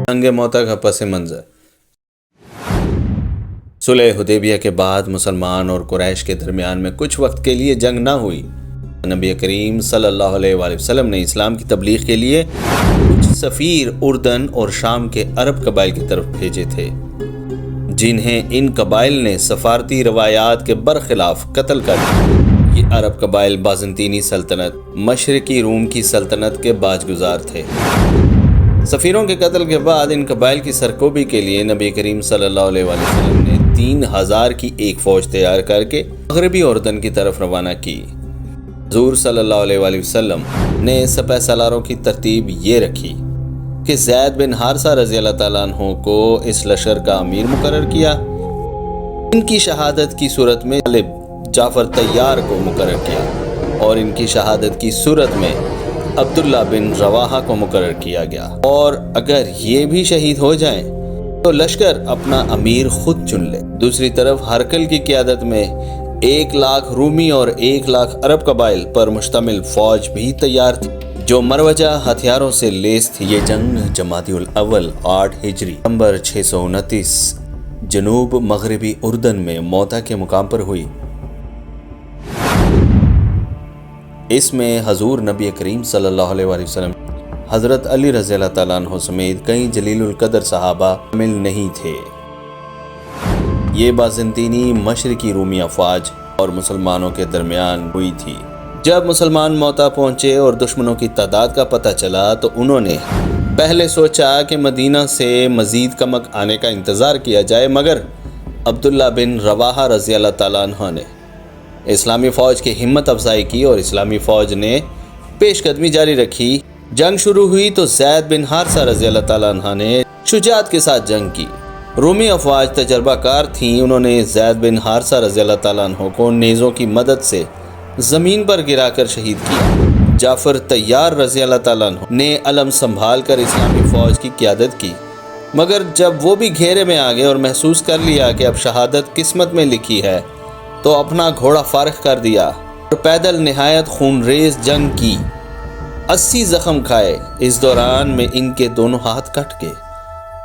جنگ موتا کا پس منظر۔ صلح حدیبیہ کے بعد مسلمان اور قریش کے درمیان میں کچھ وقت کے لیے جنگ نہ ہوئی۔ نبی کریم صلی اللہ علیہ وآلہ وسلم نے اسلام کی تبلیغ کے لیے کچھ سفیر اردن اور شام کے عرب قبائل کی طرف بھیجے تھے، جنہیں ان قبائل نے سفارتی روایات کے برخلاف قتل کر دیا۔ یہ عرب قبائل بازنطینی سلطنت، مشرقی روم کی سلطنت کے باجگزار تھے۔ سفیروں کے قتل کے بعد ان قبائل کی سرکوبی کے لیے نبی کریم صلی اللہ علیہ وآلہ وسلم نے 3000 کی ایک فوج تیار کر کے مغربی اردن کی طرف روانہ کی۔ حضور صلی اللہ علیہ وآلہ وسلم نے سپہ سالاروں کی ترتیب یہ رکھی کہ زید بن حارثہ رضی اللہ تعالیٰ عنہ کو اس لشکر کا امیر مقرر کیا۔ ان کی شہادت کی صورت میں جعفر طیار کو مقرر کیا اور ان کی شہادت کی صورت میں عبداللہ بن رواحہ کو مقرر کیا گیا، اور اگر یہ بھی شہید ہو جائیں تو لشکر اپنا امیر خود چن لے۔ دوسری طرف ہرقل کی قیادت میں 1,00,000 رومی اور 1,00,000 عرب قبائل پر مشتمل فوج بھی تیار تھی جو مروجہ ہتھیاروں سے لیس تھی۔ یہ جنگ جمادی الاول 8 ہجری نومبر 629 جنوب مغربی اردن میں موتا کے مقام پر ہوئی۔ اس میں حضور نبی کریم صلی اللہ علیہ وآلہ وسلم، حضرت علی رضی اللہ تعالیٰ عنہ سمیت کئی جلیل القدر صحابہ شامل نہیں تھے۔ یہ بازنطینی مشرقی رومی افواج اور مسلمانوں کے درمیان ہوئی تھی۔ جب مسلمان موتا پہنچے اور دشمنوں کی تعداد کا پتہ چلا تو انہوں نے پہلے سوچا کہ مدینہ سے مزید کمک آنے کا انتظار کیا جائے، مگر عبداللہ بن رواحہ رضی اللہ تعالیٰ عنہ نے اسلامی فوج کی ہمت افزائی کی اور اسلامی فوج نے پیش قدمی جاری رکھی۔ جنگ شروع ہوئی تو زید بن حارثہ رضی اللہ تعالیٰ عنہ نے شجاعت کے ساتھ جنگ کی۔ رومی افواج تجربہ کار تھیں، انہوں نے زید بن حارثہ رضی اللہ تعالیٰ عنہ کو نیزوں کی مدد سے زمین پر گرا کر شہید کیا۔ جعفر طیار رضی اللہ تعالیٰ عنہ نے علم سنبھال کر اسلامی فوج کی قیادت کی، مگر جب وہ بھی گھیرے میں آ گئے اور محسوس کر لیا کہ اب شہادت قسمت میں لکھی ہے تو اپنا گھوڑا فارغ کر دیا اور پیدل نہایت خونریز جنگ کی۔ 80 زخم کھائے۔ اس دوران میں ان کے دونوں ہاتھ کٹ گئے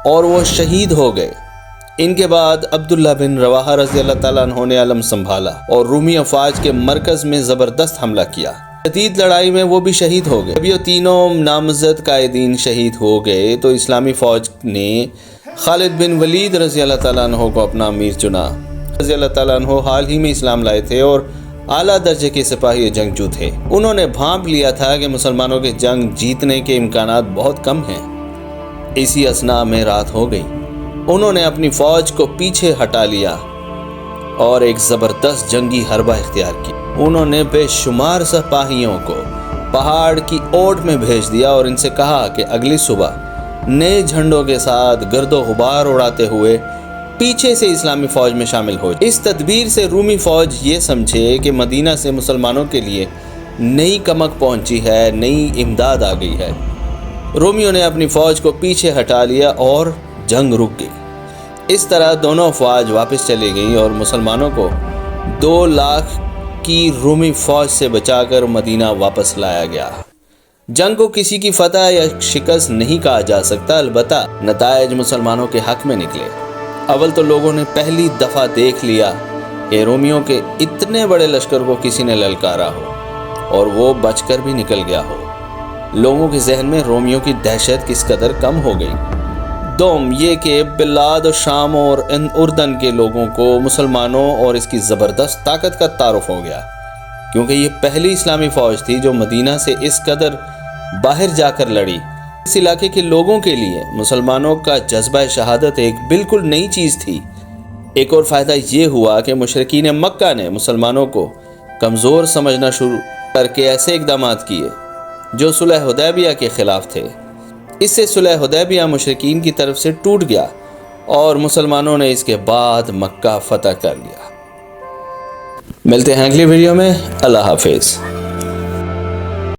اور وہ شہید ہو گئے۔ ان کے بعد عبداللہ بن رواحہ رضی اللہ تعالیٰ عنہ نے علم سنبھالا اور رومی افواج کے مرکز میں زبردست حملہ کیا۔ شدید لڑائی میں وہ بھی شہید ہو گئے۔ جب یہ تینوں نامزد قائدین شہید ہو گئے تو اسلامی فوج نے خالد بن ولید رضی اللہ تعالیٰ عنہ کو اپنا امیر چنا۔ رضی اللہ تعالیٰ عنہ حال ہی میں اسلام لائے تھے اور اعلیٰ درجے کے سپاہی جنگجو تھے۔ انہوں نے بھانپ لیا تھا کہ مسلمانوں کے جنگ جیتنے کے امکانات بہت کم ہیں۔ اسی اثناء میں رات ہو گئی۔ انہوں نے اپنی فوج کو پیچھے ہٹا لیا اور ایک زبردست جنگی حربہ اختیار کی۔ انہوں نے بے شمار سپاہیوں کو پہاڑ کی اوٹ میں بھیج دیا اور ان سے کہا کہ اگلی صبح نئے جھنڈوں کے ساتھ گرد و غبار اڑاتے ہوئے پیچھے سے اسلامی فوج میں شامل ہو جائے۔ اس تدبیر سے رومی فوج یہ سمجھے کہ مدینہ سے مسلمانوں کے لیے نئی کمک پہنچی ہے، نئی امداد آ گئی ہے۔ رومیوں نے اپنی فوج کو پیچھے ہٹا لیا اور جنگ رک گئی۔ اس طرح دونوں افواج واپس چلی گئیں اور مسلمانوں کو 2,00,000 کی رومی فوج سے بچا کر مدینہ واپس لایا گیا۔ جنگ کو کسی کی فتح یا شکست نہیں کہا جا سکتا، البتہ نتائج مسلمانوں کے حق میں نکلے۔ اول تو لوگوں نے پہلی دفعہ دیکھ لیا کہ رومیوں کے اتنے بڑے لشکر کو کسی نے للکارا ہو اور وہ بچ کر بھی نکل گیا ہو۔ لوگوں کے ذہن میں رومیوں کی دہشت کس قدر کم ہو گئی۔ دوم یہ کہ بلاد و شام اور اردن کے لوگوں کو مسلمانوں اور اس کی زبردست طاقت کا تعارف ہو گیا، کیونکہ یہ پہلی اسلامی فوج تھی جو مدینہ سے اس قدر باہر جا کر لڑی۔ اس علاقے کے لوگوں کے لیے مسلمانوں کا جذبہ شہادت ایک بالکل نئی چیز تھی۔ ایک اور فائدہ یہ ہوا کہ مشرکین مکہ نے مسلمانوں کو کمزور سمجھنا شروع کر کے ایسے اقدامات کیے جو صلح حدیبیہ کے خلاف تھے۔ اس سے صلح حدیبیہ مشرکین کی طرف سے ٹوٹ گیا اور مسلمانوں نے اس کے بعد مکہ فتح کر لیا۔ ملتے ہیں اگلی ویڈیو میں۔ اللہ حافظ۔